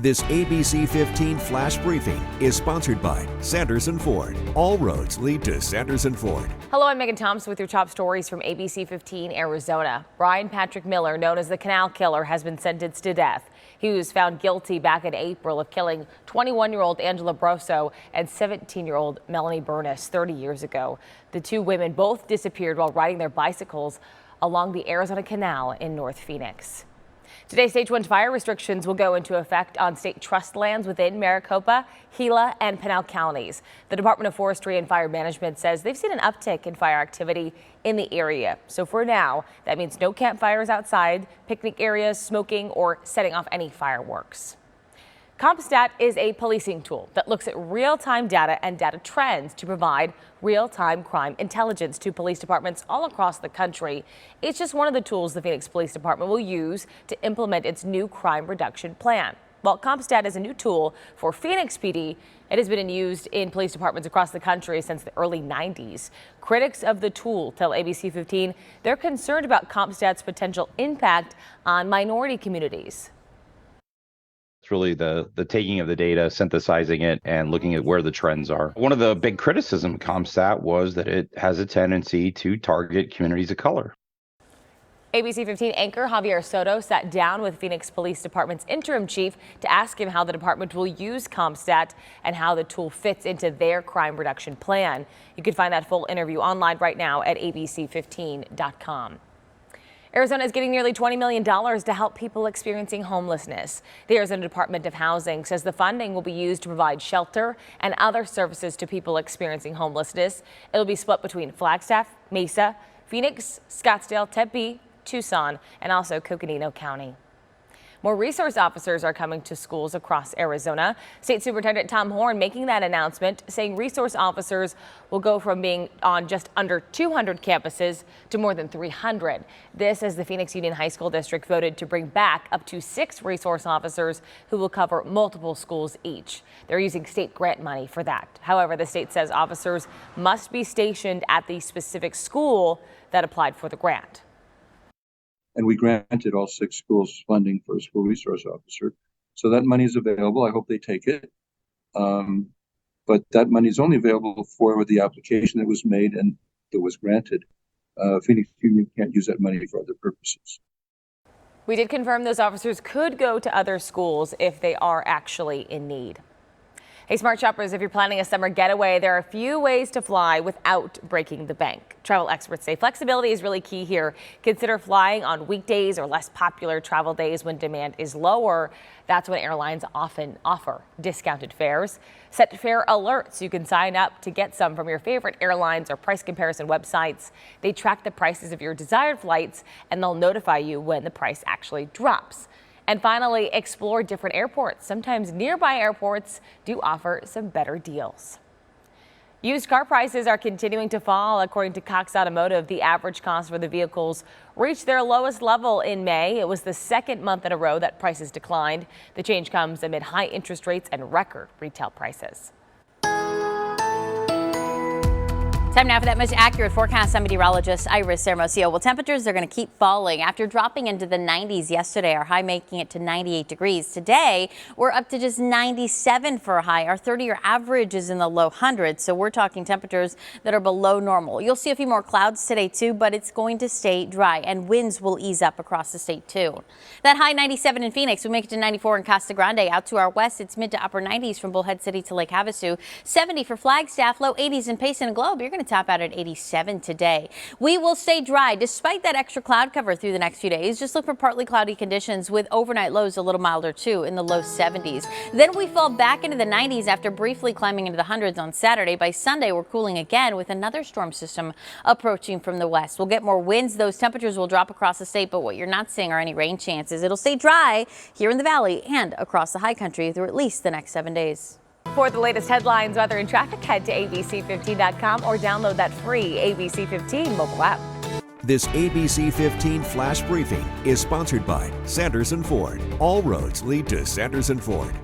This ABC15 Flash Briefing is sponsored by Sanderson Ford. All roads lead to Sanderson Ford. Hello, I'm Megan Thompson with your top stories from ABC15 Arizona. Bryan Patrick Miller, known as the Canal Killer, has been sentenced to death. He was found guilty back in April of killing 21-year-old Angela Brosso and 17-year-old Melanie Burness 30 years ago. The two women both disappeared while riding their bicycles along the Arizona Canal in North Phoenix. Today, Stage 1 fire restrictions will go into effect on state trust lands within Maricopa, Gila, and Pinal counties. The Department of Forestry and Fire Management says they've seen an uptick in fire activity in the area. So for now, that means no campfires outside, picnic areas, smoking, or setting off any fireworks. Compstat is a policing tool that looks at real-time data and data trends to provide real-time crime intelligence to police departments all across the country. It's just one of the tools the Phoenix Police Department will use to implement its new crime reduction plan. While Compstat is a new tool for Phoenix PD, it has been used in police departments across the country since the early 90s. Critics of the tool tell ABC15 they're concerned about Compstat's potential impact on minority communities. It's really the taking of the data, synthesizing it, and looking at where the trends are. One of the big criticism of Compstat was that it has a tendency to target communities of color. ABC15 anchor Javier Soto sat down with Phoenix Police Department's interim chief to ask him how the department will use Compstat and how the tool fits into their crime reduction plan. You can find that full interview online right now at abc15.com. Arizona is getting nearly $20 million to help people experiencing homelessness. The Arizona Department of Housing says the funding will be used to provide shelter and other services to people experiencing homelessness. It'll be split between Flagstaff, Mesa, Phoenix, Scottsdale, Tempe, Tucson, and also Coconino County. More resource officers are coming to schools across Arizona. State Superintendent Tom Horn making that announcement, saying resource officers will go from being on just under 200 campuses to more than 300. This as the Phoenix Union High School District voted to bring back up to 6 resource officers who will cover multiple schools each. They're using state grant money for that. However, the state says officers must be stationed at the specific school that applied for the grant. And we granted all 6 schools funding for a school resource officer. So that money is available. I hope they take it. But that money is only available for the application that was made and that was granted. Phoenix Union can't use that money for other purposes. We did confirm those officers could go to other schools if they are actually in need. Hey, smart shoppers, if you're planning a summer getaway, there are a few ways to fly without breaking the bank. Travel experts say flexibility is really key here. Consider flying on weekdays or less popular travel days when demand is lower. That's when airlines often offer discounted fares. Set fare alerts. You can sign up to get some from your favorite airlines or price comparison websites. They track the prices of your desired flights, and they'll notify you when the price actually drops. And finally, explore different airports. Sometimes nearby airports do offer some better deals. Used car prices are continuing to fall. According to Cox Automotive, the average cost for the vehicles reached their lowest level in May. It was the second month in a row that prices declined. The change comes amid high interest rates and record retail prices. Time now for that most accurate forecast. I'm meteorologist Iris Hermosillo. Well, temperatures are going to keep falling after dropping into the 90s yesterday. Our high making it to 98 degrees. Today, we're up to just 97 for a high. Our 30-year average is in the low hundreds, so we're talking temperatures that are below normal. You'll see a few more clouds today, too, but it's going to stay dry, and winds will ease up across the state, too. That high 97 in Phoenix. We make it to 94 in Casa Grande. Out to our west, it's mid to upper 90s from Bullhead City to Lake Havasu. 70 for Flagstaff, low 80s in Payson and Globe. You're going to top out at 87 today. We will stay dry despite that extra cloud cover through the next few days. Just look for partly cloudy conditions with overnight lows a little milder too in the low 70s. Then we fall back into the 90s after briefly climbing into the hundreds on Saturday. By Sunday, we're cooling again with another storm system approaching from the west. We'll get more winds. Those temperatures will drop across the state, but what you're not seeing are any rain chances. It'll stay dry here in the valley and across the high country through at least the next 7 days. For the latest headlines, weather, and traffic, head to abc15.com or download that free ABC15 mobile app. This ABC15 Flash Briefing is sponsored by Sanderson Ford. All roads lead to Sanderson Ford.